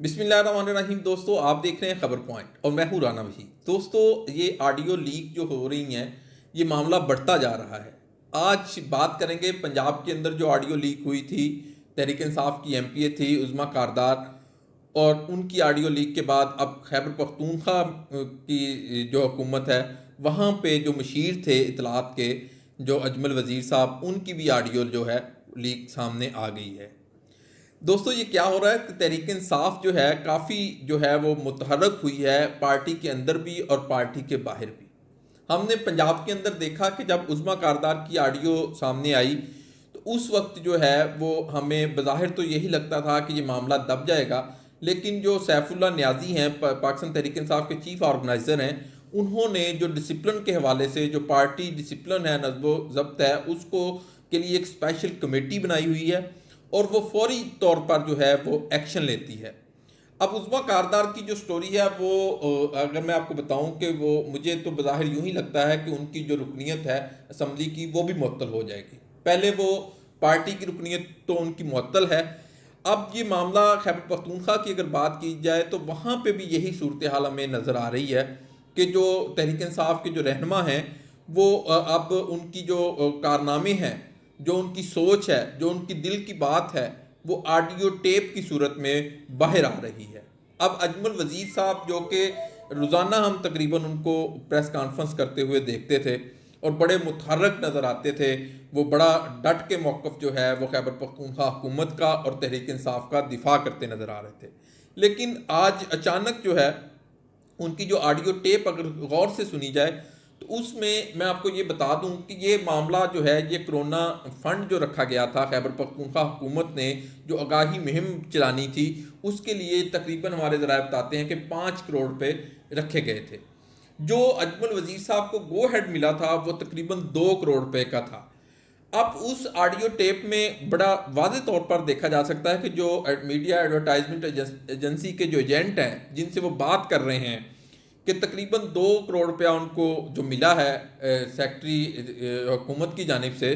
बिस्मिल्लाहिर्रहमानिर्रहीम। दोस्तों, आप देख रहे हैं खबर पॉइंट और मैं हूं राना वही। दोस्तों, ये ऑडियो लीक जो हो रही हैं, ये मामला बढ़ता जा रहा है। आज बात करेंगे पंजाब के अंदर जो ऑडियो लीक हुई थी, तहरीक इंसाफ की एमपीए थी उज़्मा कारदार, और उनकी ऑडियो लीक के बाद अब खैबर पख्तूनख्वा की जो हुकूमत है, वहाँ पे जो मशीर थे इतलात के, जो अजमल वज़ीर साहब, उनकी भी ऑडियो जो है लीक सामने आ गई है। दोस्तों, ये क्या हो रहा है कि तहरीक इंसाफ जो है काफ़ी जो है वो मुतहरक हुई है, पार्टी के अंदर भी और पार्टी के बाहर भी। हमने पंजाब के अंदर देखा कि जब उज़्मा कारदार की ऑडियो सामने आई तो उस वक्त जो है वो हमें बज़ाहिर तो यही लगता था कि ये मामला दब जाएगा, लेकिन जो सैफुल्ला न्याजी हैं, पाकिस्तान तहरीक इंसाफ के चीफ ऑर्गेनाइज़र हैं, उन्होंने जो डिसिप्लिन के हवाले से, जो पार्टी डिसिप्लिन है, नज़्बो ज़ब्त है, उसको के लिए एक स्पेशल कमेटी बनाई हुई है और वो फौरी तौर पर जो है वो एक्शन लेती है। अब उज़्मा कारदार की जो स्टोरी है वो अगर मैं आपको बताऊं कि वो मुझे तो बज़ाहिर यूं ही लगता है कि उनकी जो रुकनीत है असम्बली की, वो भी मुअत्तल हो जाएगी। पहले वो पार्टी की रुकनीत तो उनकी मुअत्तल है। अब ये मामला खैबर पख्तूनख्वा की अगर बात की जाए तो वहाँ पे भी यही सूरत हाल हमें नज़र आ रही है कि जो तहरीक इंसाफ के जो रहनुमा हैं, वो अब उनकी जो कारनामे हैं, जो उनकी सोच है, जो उनकी दिल की बात है, वो ऑडियो टेप की सूरत में बाहर आ रही है। अब अजमल वज़ीर साहब, जो कि रोज़ाना हम तकरीबन उनको प्रेस कॉन्फ्रेंस करते हुए देखते थे और बड़े मुतहर्रक नज़र आते थे, वो बड़ा डट के मौक़िफ़ जो है वो खैबर पख्तूनख्वा हुकूमत का और तहरीक इंसाफ का दिफा करते नज़र आ रहे थे। लेकिन आज अचानक जो है उनकी जो ऑडियो टेप अगर गौर से सुनी जाए तो उसमें मैं आपको ये बता दूं कि ये मामला जो है, ये कोरोना फंड जो रखा गया था, खैबर पख्तूनख्वा हुकूमत ने जो आगाही मुहिम चलानी थी, उसके लिए तकरीबन हमारे ज़राए बताते हैं कि 5 करोड़ रुपए रखे गए थे। जो अजमल वज़ीर साहब को गो हेड मिला था वो तकरीबन 2 करोड़ रुपए का था। अब उस ऑडियो टेप में बड़ा वाज़े तौर पर देखा जा सकता है कि जो मीडिया एडवर्टाइजमेंट एजेंसी के जो एजेंट हैं, जिनसे वो बात कर रहे हैं, कि तकरीबन 2 करोड़ रुपया उनको जो मिला है सेक्रेटरी हुकूमत की जानिब से,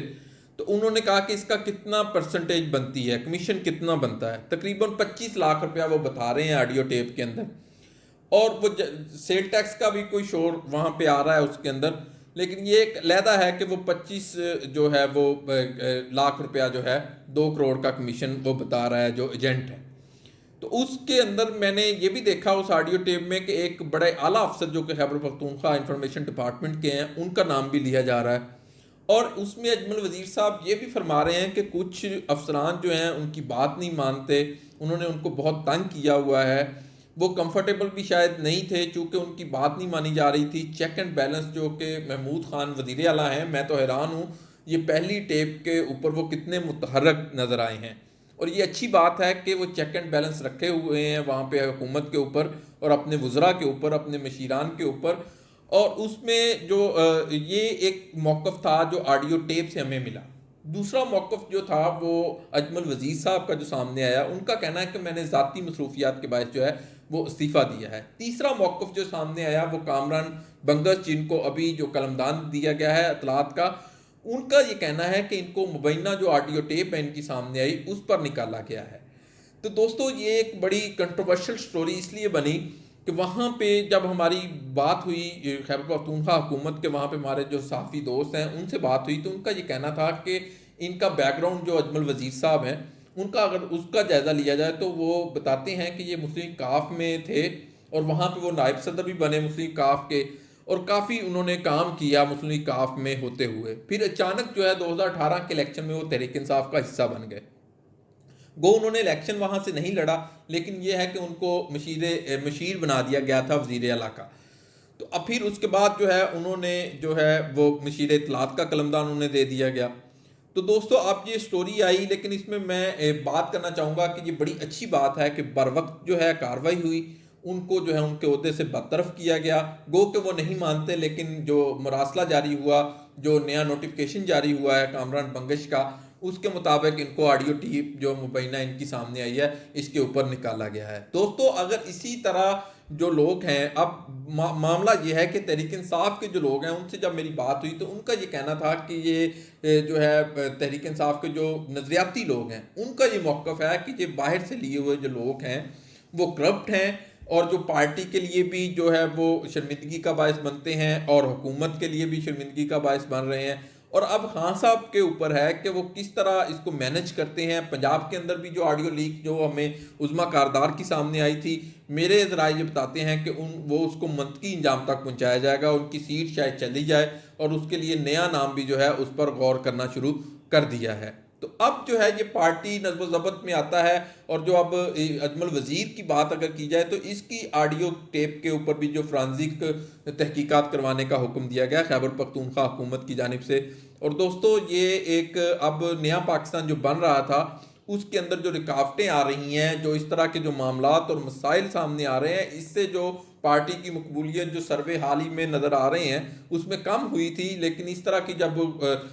तो उन्होंने कहा कि इसका कितना परसेंटेज बनती है, कमीशन कितना बनता है। तकरीबन 25 लाख रुपया वो बता रहे हैं ऑडियो टेप के अंदर। और वो सेल टैक्स का भी कोई शोर वहाँ पे आ रहा है उसके अंदर, लेकिन ये एक लहदा है कि वो 25 जो है वो लाख रुपया जो है, 2 करोड़ का कमीशन वो बता रहा है जो एजेंट है। तो उसके अंदर मैंने ये भी देखा उस ऑडियो टेप में कि एक बड़े आला अफसर जो कि खैबर पख्तूनख्वा इंफॉर्मेशन डिपार्टमेंट के हैं, उनका नाम भी लिया जा रहा है। और उसमें अजमल वज़ीर साहब ये भी फरमा रहे हैं कि कुछ अफसरान जो हैं उनकी बात नहीं मानते, उन्होंने उनको बहुत तंग किया हुआ है, वो कंफर्टेबल भी शायद नहीं थे चूँकि उनकी बात नहीं मानी जा रही थी। चेक एंड बैलेंस जो कि महमूद खान वज़ीर आला हैं, मैं तो हैरान हूँ ये पहली टेप के ऊपर वो कितने मुतहर्रक नज़र आए हैं। और ये अच्छी बात है कि वो चेक एंड बैलेंस रखे हुए हैं वहाँ पे हुकूमत के ऊपर और अपने वज़रा के ऊपर, अपने मशीरान के ऊपर। और उसमें जो ये एक मौक़िफ़ था जो ऑडियो टेप से हमें मिला। दूसरा मौक़िफ़ जो था वो अजमल वज़ीर साहब का जो सामने आया, उनका कहना है कि मैंने ज़ाती मसरूफियात के बायस जो है वो इस्तीफ़ा दिया है। तीसरा मौक़िफ़ जो सामने आया वो कामरान बंगश, जिनको अभी जो कलमदान दिया गया है इत्तलात का, उनका ये कहना है कि इनको मुबैना जो ऑडियो टेप है इनकी सामने आई, उस पर निकाला गया है। तो दोस्तों, ये एक बड़ी कंट्रोवर्शियल स्टोरी इसलिए बनी कि वहाँ पे जब हमारी बात हुई खैबर पख्तूनख्वा हुकूमत के, वहाँ पे हमारे जो सहाफ़ी दोस्त हैं उनसे बात हुई, तो उनका ये कहना था कि इनका बैकग्राउंड जो अजमल वज़ीर साहब हैं उनका अगर उसका जायज़ा लिया जाए तो वो बताते हैं कि ये मुस्लिम काफ में थे और वहाँ पे वो नायब सदर भी बने मुस्लिम काफ के, और काफ़ी उन्होंने काम किया मुस्लिम काफ में होते हुए। फिर अचानक जो है 2018 के इलेक्शन में वो तहरीक इंसाफ का हिस्सा बन गए। गो उन्होंने इलेक्शन वहाँ से नहीं लड़ा, लेकिन ये है कि उनको मशीर बना दिया गया था वज़ीर आला का। तो अब फिर उसके बाद जो है उन्होंने जो है वो मशीर इत्तलात का कलमदान उन्हें दे दिया गया। तो दोस्तों, अब ये स्टोरी आई, लेकिन इसमें मैं बात करना चाहूँगा कि ये बड़ी अच्छी बात है कि बर वक्त जो है कार्रवाई हुई, उनको जो है उनके ओहदे से बरतरफ किया गया। गो कि वो नहीं मानते, लेकिन जो मरासला जारी हुआ, जो नया नोटिफिकेशन जारी हुआ है कामरान बंगश का, उसके मुताबिक इनको ऑडियो टीप जो मुबैना इनकी सामने आई है, इसके ऊपर निकाला गया है। दोस्तों, अगर इसी तरह जो लोग हैं, अब मामला ये है कि तहरीक इंसाफ के जो लोग हैं उनसे जब मेरी बात हुई तो उनका ये कहना था कि ये जो है तहरीक इंसाफ के जो नज़रियाती लोग हैं उनका ये मौक़िफ़ है कि ये बाहर से लिए हुए जो लोग हैं वो करप्ट हैं और जो पार्टी के लिए भी जो है वो शर्मिंदगी का बायस बनते हैं और हुकूमत के लिए भी शर्मिंदगी का बायस बन रहे हैं। और अब खान साहब के ऊपर है कि वो किस तरह इसको मैनेज करते हैं। पंजाब के अंदर भी जो ऑडियो लीक जो हमें उज़मा कारदार की सामने आई थी, मेरे ज़राए ये बताते हैं कि वो उसको मंतकी इंजाम तक पहुंचाया जाएगा, उनकी सीट शायद चली जाए और उसके लिए नया नाम भी जो है उस पर गौर करना शुरू कर दिया है। तो अब जो है ये पार्टी नज़्म ज़ब्त में आता है। और जो अब अजमल वज़ीर की बात अगर की जाए तो इसकी ऑडियो टेप के ऊपर भी जो फ्रांसिक तहकीकात करवाने का हुक्म दिया गया खैबर पख्तूनख्वा हुकूमत की जानिब से। और दोस्तों ये एक अब नया पाकिस्तान जो बन रहा था उसके अंदर जो रुकावटें आ रही हैं, जो इस तरह के जो मामलात और मसाइल सामने आ रहे हैं, इससे जो पार्टी की मकबूलियत जो सर्वे हाल ही में नज़र आ रहे हैं उसमें कम हुई थी। लेकिन इस तरह की जब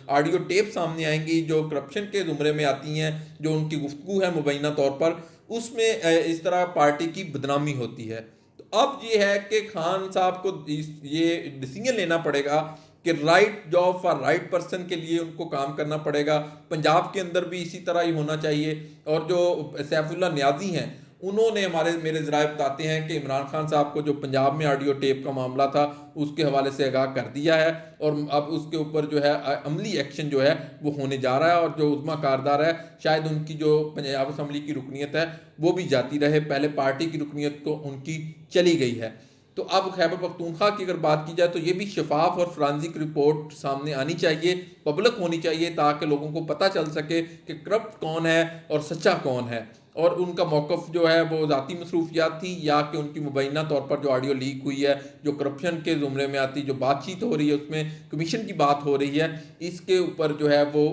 ऑडियो टेप सामने आएंगी जो करप्शन के ज़ुमरे में आती हैं, जो उनकी गुफ्तगू है मुबैना तौर पर, उसमें इस तरह पार्टी की बदनामी होती है। तो अब ये है कि खान साहब को ये डिसीजन लेना पड़ेगा कि right job for right person के लिए उनको काम करना पड़ेगा। पंजाब के अंदर भी इसी तरह ही होना चाहिए। और जो सैफुल्ला न्याजी हैं उन्होंने मेरे ज़राए बताते हैं कि इमरान खान साहब को जो पंजाब में ऑडियो टेप का मामला था उसके हवाले से आगाह कर दिया है और अब उसके ऊपर जो है अमली एक्शन जो है वो होने जा रहा है। और जो उज़मा कारदार है शायद उनकी जो पंजाब असम्बली की रुकनीत है वो भी जाती रहे, पहले पार्टी की रुकनीत तो उनकी चली गई है। तो अब खैबर पख्तूनख्वा की अगर बात की जाए तो ये भी शफाफ और फ्रांसिक रिपोर्ट सामने आनी चाहिए, पब्लिक होनी चाहिए, ताकि लोगों को पता चल सके कि करप्ट कौन है और सच्चा कौन है और उनका मौक़िफ़ जो है वो ज़ाती मसरूफियात थी या कि उनकी मुबैना तौर पर जो ऑडियो लीक हुई है जो करप्शन के ज़ुमरे में आती, जो बातचीत हो रही है उसमें कमीशन की बात हो रही है, इसके ऊपर जो है वो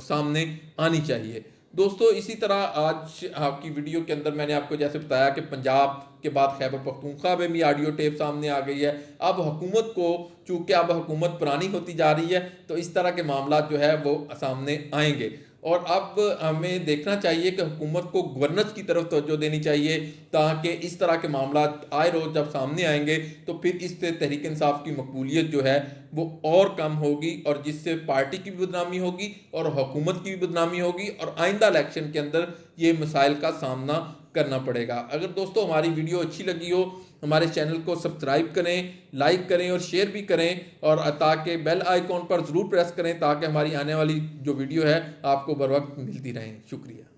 सामने आनी चाहिए। दोस्तों इसी तरह आज आपकी वीडियो के अंदर मैंने आपको जैसे बताया कि पंजाब के बाद खैबर पख्तूनख्वा में भी ऑडियो टेप सामने आ गई है। अब हुकूमत को, चूँकि अब हुकूमत पुरानी होती जा रही है, तो इस तरह के मामला जो है वो सामने आएंगे। और अब हमें देखना चाहिए कि हुकूमत को गवर्नेंस की तरफ तवज्जो देनी चाहिए, ताकि इस तरह के मामला आए रोज़ जब सामने आएंगे तो फिर इससे तहरीक इंसाफ की मकबूलियत जो है वो और कम होगी और जिससे पार्टी की भी बदनामी होगी और हुकूमत की भी बदनामी होगी और आइंदा इलेक्शन के अंदर ये मसाइल का सामना करना पड़ेगा। अगर दोस्तों हमारी वीडियो अच्छी लगी हो, हमारे चैनल को सब्सक्राइब करें, लाइक करें और शेयर भी करें और ताकि बेल आइकॉन पर ज़रूर प्रेस करें ताकि हमारी आने वाली जो वीडियो है आपको बर वक्त मिलती रहें। शुक्रिया।